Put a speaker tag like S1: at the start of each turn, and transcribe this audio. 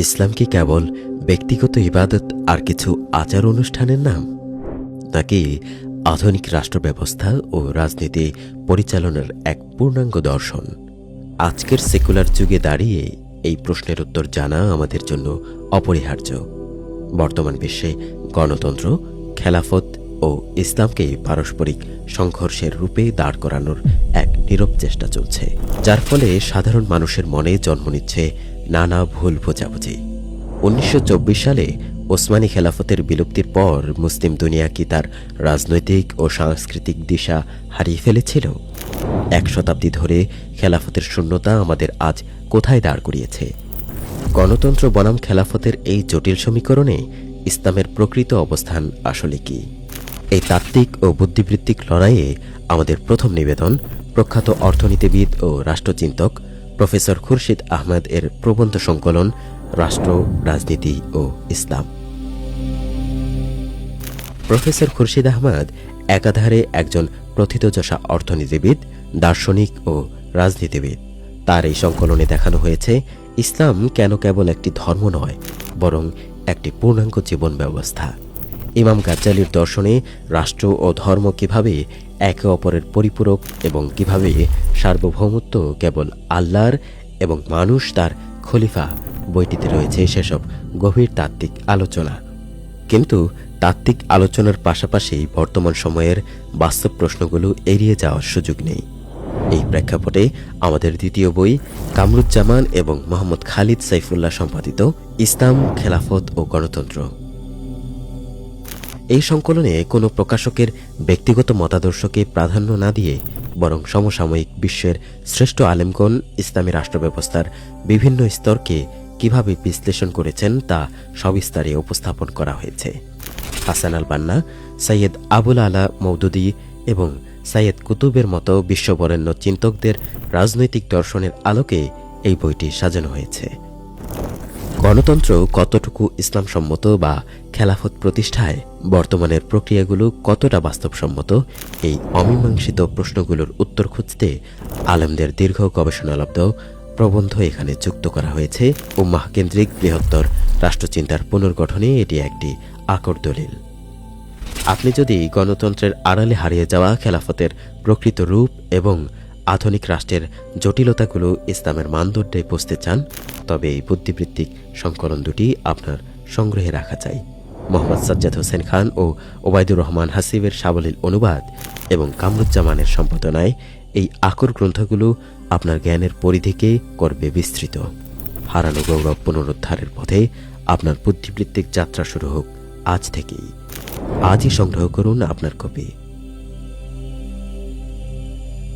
S1: ইসলাম কি কেবল ব্যক্তিগত ইবাদত আর কিছু আচার অনুষ্ঠানের নাম, নাকি আধুনিক রাষ্ট্র ব্যবস্থা ও রাজনীতি পরিচালনার এক পূর্ণাঙ্গ দর্শন? আজকের সেকুলার যুগে দাঁড়িয়ে এই প্রশ্নের উত্তর জানা আমাদের জন্য অপরিহার্য। বর্তমান বিশ্বে গণতন্ত্র, খেলাফত ও ইসলামকে পারস্পরিক সংঘর্ষের রূপে দাঁড় করানোর এক নীরব চেষ্টা চলছে, যার ফলে সাধারণ মানুষের মনে জন্ম নিচ্ছে নানা ভুল বোঝাবুঝি। 1924 সালে ওসমানী খেলাফতের বিলুপ্তির পর মুসলিম দুনিয়া কি তার রাজনৈতিক ও সাংস্কৃতিক দিশা হারিয়ে ফেলেছিল? এক শতাব্দী ধরে খেলাফতের শূন্যতা আমাদের আজ কোথায় দাঁড় করিয়েছে? গণতন্ত্র বনাম খেলাফতের এই জটিল সমীকরণে ইসলামের প্রকৃত অবস্থান আসলে কি? এই তাত্ত্বিক ও বুদ্ধিবৃত্তিক লড়াইয়ে আমাদের প্রথম নিবেদন প্রখ্যাত অর্থনীতিবিদ ও রাষ্ট্রচিন্তক প্রফেসর খুরশিদ আহমেদ এর প্রবন্ধ সংকলন রাষ্ট্র, রাজনীতি ও ইসলাম। প্রফেসর খুরশিদ আহমেদ একাধারে একজন প্রথিতযশা অর্থনীতিবিদ, দার্শনিক ও রাজনীতিবিদ। তার এই সংকলনে দেখানো হয়েছে ইসলাম কেন কেবল একটি ধর্ম নয়, বরং একটি পূর্ণাঙ্গ জীবন ব্যবস্থা। ইমাম গাজ্জালির দর্শনে রাষ্ট্র ও ধর্ম কিভাবে একে অপরের পরিপূরক এবং কিভাবে সার্বভৌমত্ব কেবল আল্লাহর এবং মানুষ তার খলিফা বইটিতে রয়েছে সেসব গভীর তাত্ত্বিক আলোচনা। কিন্তু তাত্ত্বিক আলোচনার পাশাপাশি বর্তমান সময়ের বাস্তব প্রশ্নগুলো এড়িয়ে যাওয়ার সুযোগ নেই। এই প্রেক্ষাপটে আমাদের দ্বিতীয় বই কামরুজ্জামান এবং মোহাম্মদ খালিদ সাইফুল্লাহ সম্পাদিত ইসলাম, খেলাফত ও গণতন্ত্র। এই সংকলনে কোনো প্রকাশকের ব্যক্তিগত মতাদর্শকে প্রাধান্য না দিয়ে বরং সমসাময়িক বিশ্বের শ্রেষ্ঠ আলেমগণ ইসলামী রাষ্ট্র ব্যবস্থার বিভিন্ন স্তরকে কিভাবে বিশ্লেষণ করেছেন তা সবিস্তারে উপস্থাপন করা হয়েছে। হাসান আল বান্না, সৈয়দ আবুল আলা মওদুদী এবং সৈয়দ কুতুবের মতো বিশ্ববরেণ্য চিন্তকদের রাজনৈতিক দর্শনের আলোকে এই বইটি সাজানো হয়েছে। গণতন্ত্র কতটুকু ইসলামসম্মত বা খেলাফত প্রতিষ্ঠায় বর্তমানের প্রক্রিয়াগুলো কতটা বাস্তবসম্মত, এই অমীমাংসিত প্রশ্নগুলোর উত্তর খুঁজতে আলেমদের দীর্ঘ গবেষণালব্ধ প্রবন্ধ এখানে যুক্ত করা হয়েছে। উম্মাহ কেন্দ্রিক বৃহত্তর রাষ্ট্রচিন্তার পুনর্গঠনে এটি একটি আকর দলিল। আপনি যদি গণতন্ত্রের আড়ালে হারিয়ে যাওয়া খেলাফতের প্রকৃত রূপ এবং আধুনিক রাষ্ট্রের জটিলতাগুলো ইসলামের মানদণ্ডে বুঝতে চান, তবে এই বুদ্ধিবৃত্তিক সংকলন দুটি আপনার সংগ্রহে রাখা চাই। মোহাম্মদ সাজ্জাদ হোসেন খান ও ওবায়দুর রহমান হাসিবের সাবলীল অনুবাদ এবং কামরুজ্জামানের সম্পাদনায় এই আকর গ্রন্থগুলো আপনার জ্ঞানের পরিধিকে করবে বিস্তৃত। হারানো গৌরব পুনরুদ্ধারের পথে আপনার বুদ্ধিবৃত্তিক যাত্রা শুরু হোক আজ থেকেই। আজই সংগ্রহ করুন আপনার কপি।